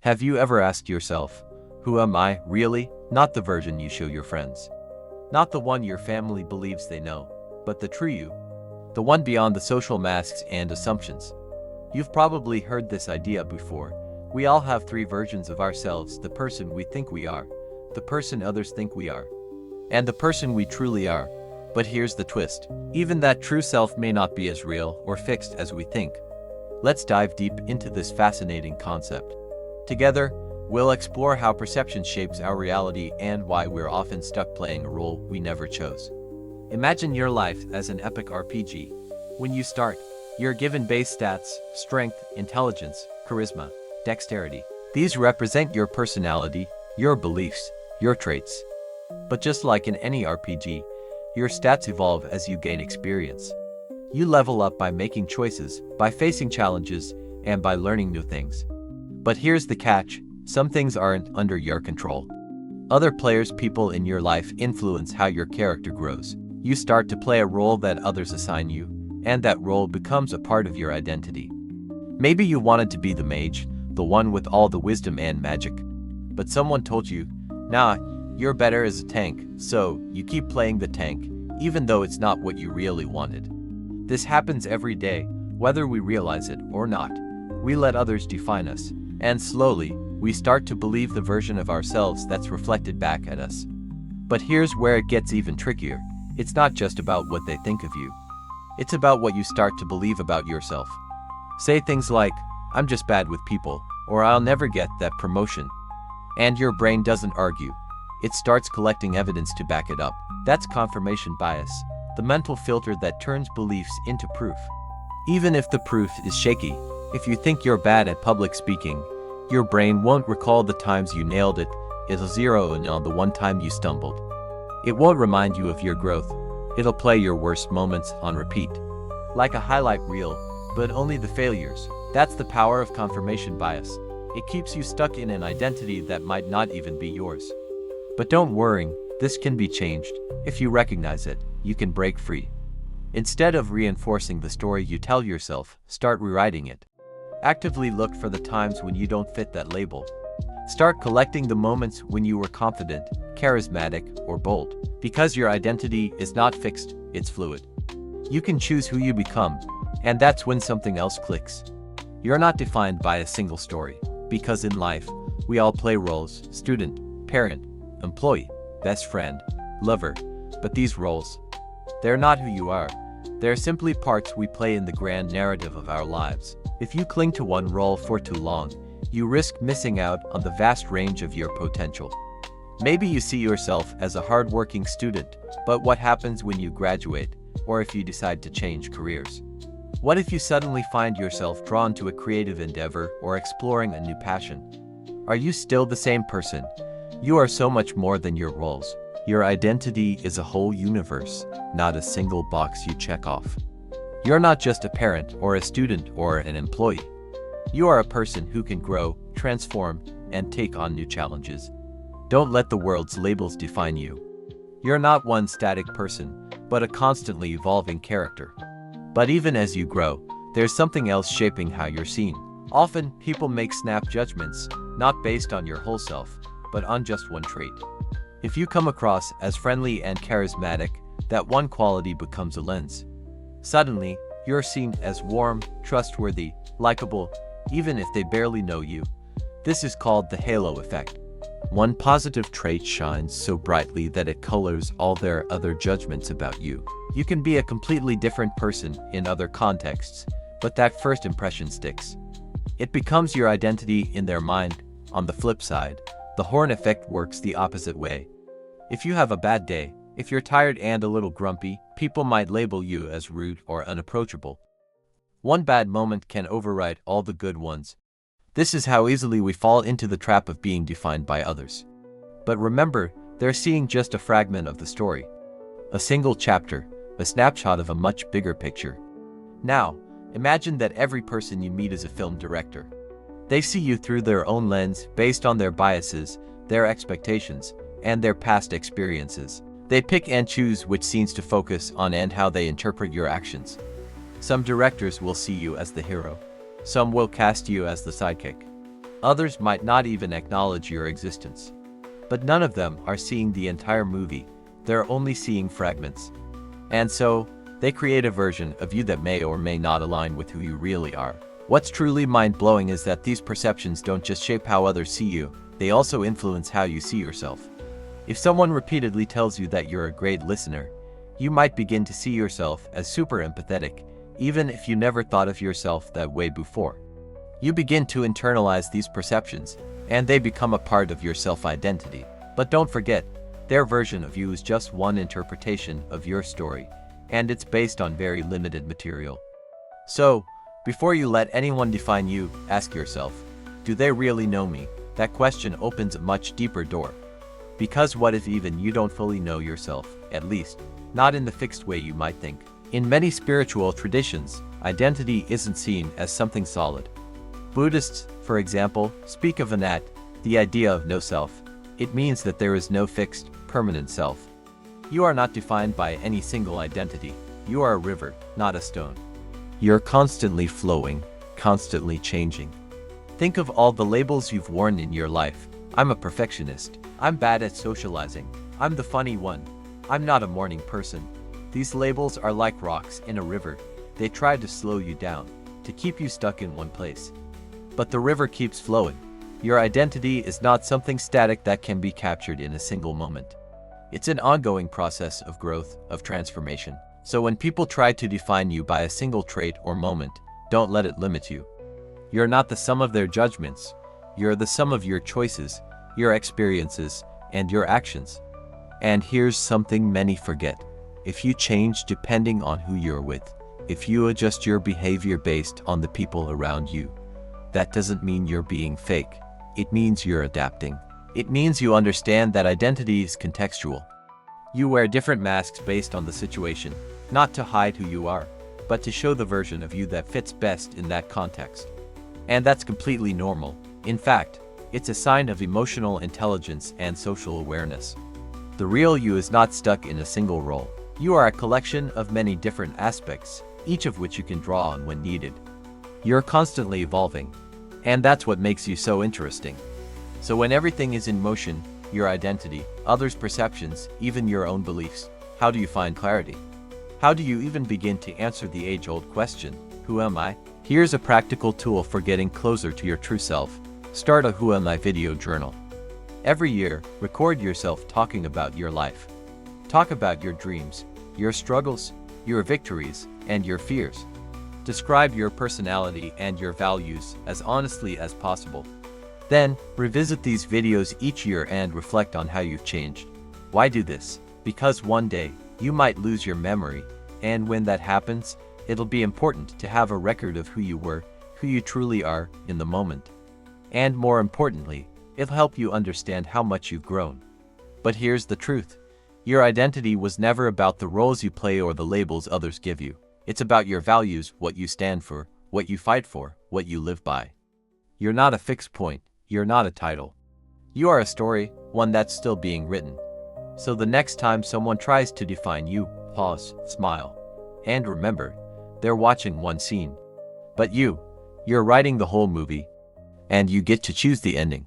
Have you ever asked yourself, who am I, really? Not the version you show your friends. Not the one your family believes they know, but the true you. The one beyond the social masks and assumptions. You've probably heard this idea before. We all have three versions of ourselves: the person we think we are, the person others think we are, and the person we truly are. But here's the twist. Even that true self may not be as real or fixed as we think. Let's dive deep into this fascinating concept. Together, we'll explore how perception shapes our reality and why we're often stuck playing a role we never chose. Imagine your life as an epic RPG. When you start, you're given base stats: strength, intelligence, charisma, dexterity. These represent your personality, your beliefs, your traits. But just like in any RPG, your stats evolve as you gain experience. You level up by making choices, by facing challenges, and by learning new things. But here's the catch: some things aren't under your control. Other players, people in your life, influence how your character grows. You start to play a role that others assign you, and that role becomes a part of your identity. Maybe you wanted to be the mage, the one with all the wisdom and magic. But someone told you, nah, you're better as a tank, so you keep playing the tank, even though it's not what you really wanted. This happens every day, whether we realize it or not. We let others define us, and slowly, we start to believe the version of ourselves that's reflected back at us. But here's where it gets even trickier. It's not just about what they think of you. It's about what you start to believe about yourself. Say things like, I'm just bad with people, or I'll never get that promotion. And your brain doesn't argue. It starts collecting evidence to back it up. That's confirmation bias, the mental filter that turns beliefs into proof. Even if the proof is shaky, if you think you're bad at public speaking, your brain won't recall the times you nailed it. It'll zero in on the one time you stumbled. It won't remind you of your growth. It'll play your worst moments on repeat. Like a highlight reel, but only the failures. That's the power of confirmation bias. It keeps you stuck in an identity that might not even be yours. But don't worry, this can be changed. If you recognize it, you can break free. Instead of reinforcing the story you tell yourself, start rewriting it. Actively look for the times when you don't fit that label. Start collecting the moments when you were confident, charismatic, or bold. Because your identity is not fixed, it's fluid. You can choose who you become, and that's when something else clicks. You're not defined by a single story, because in life, we all play roles: student, parent, employee, best friend, lover. But these roles, they're not who you are. They're simply parts we play in the grand narrative of our lives. If you cling to one role for too long, you risk missing out on the vast range of your potential. Maybe you see yourself as a hardworking student, but what happens when you graduate, or if you decide to change careers? What if you suddenly find yourself drawn to a creative endeavor or exploring a new passion? Are you still the same person? You are so much more than your roles. Your identity is a whole universe, not a single box you check off. You're not just a parent or a student or an employee. You are a person who can grow, transform, and take on new challenges. Don't let the world's labels define you. You're not one static person, but a constantly evolving character. But even as you grow, there's something else shaping how you're seen. Often, people make snap judgments, not based on your whole self, but on just one trait. If you come across as friendly and charismatic, that one quality becomes a lens. Suddenly, you're seen as warm, trustworthy, likable, even if they barely know you. This is called the halo effect. One positive trait shines so brightly that it colors all their other judgments about you. You can be a completely different person in other contexts, but that first impression sticks. It becomes your identity in their mind. On the flip side, the horn effect works the opposite way. If you have a bad day, if you're tired and a little grumpy, people might label you as rude or unapproachable. One bad moment can override all the good ones. This is how easily we fall into the trap of being defined by others. But remember, they're seeing just a fragment of the story. A single chapter, a snapshot of a much bigger picture. Now, imagine that every person you meet is a film director. They see you through their own lens, based on their biases, their expectations, and their past experiences. They pick and choose which scenes to focus on and how they interpret your actions. Some directors will see you as the hero. Some will cast you as the sidekick. Others might not even acknowledge your existence. But none of them are seeing the entire movie. They're only seeing fragments. And so, they create a version of you that may or may not align with who you really are. What's truly mind-blowing is that these perceptions don't just shape how others see you, they also influence how you see yourself. If someone repeatedly tells you that you're a great listener, you might begin to see yourself as super empathetic, even if you never thought of yourself that way before. You begin to internalize these perceptions, and they become a part of your self-identity. But don't forget, their version of you is just one interpretation of your story, and it's based on very limited material. So, before you let anyone define you, ask yourself, do they really know me? That question opens a much deeper door. Because what if even you don't fully know yourself, at least, not in the fixed way you might think? In many spiritual traditions, identity isn't seen as something solid. Buddhists, for example, speak of Anattā, the idea of no self. It means that there is no fixed, permanent self. You are not defined by any single identity. You are a river, not a stone. You're constantly flowing, constantly changing. Think of all the labels you've worn in your life. I'm a perfectionist. I'm bad at socializing. I'm the funny one. I'm not a morning person. These labels are like rocks in a river. They try to slow you down, to keep you stuck in one place. But the river keeps flowing. Your identity is not something static that can be captured in a single moment. It's an ongoing process of growth, of transformation. So when people try to define you by a single trait or moment, don't let it limit you. You're not the sum of their judgments. You're the sum of your choices, your experiences, and your actions. And here's something many forget. If you change depending on who you're with, if you adjust your behavior based on the people around you, that doesn't mean you're being fake. It means you're adapting. It means you understand that identity is contextual. You wear different masks based on the situation, not to hide who you are, but to show the version of you that fits best in that context. And that's completely normal. In fact, it's a sign of emotional intelligence and social awareness. The real you is not stuck in a single role. You are a collection of many different aspects, each of which you can draw on when needed. You're constantly evolving, and that's what makes you so interesting. So when everything is in motion, your identity, others' perceptions, even your own beliefs, how do you find clarity? How do you even begin to answer the age-old question, who am I? Here's a practical tool for getting closer to your true self. Start a Who Am I video journal. Every year, record yourself talking about your life. Talk about your dreams, your struggles, your victories, and your fears. Describe your personality and your values as honestly as possible. Then, revisit these videos each year and reflect on how you've changed. Why do this? Because one day, you might lose your memory, and when that happens, it'll be important to have a record of who you were, who you truly are, in the moment. And more importantly, it'll help you understand how much you've grown. But here's the truth. Your identity was never about the roles you play or the labels others give you. It's about your values, what you stand for, what you fight for, what you live by. You're not a fixed point. You're not a title. You are a story, one that's still being written. So the next time someone tries to define you, pause, smile, and remember, they're watching one scene. But you're writing the whole movie, and you get to choose the ending.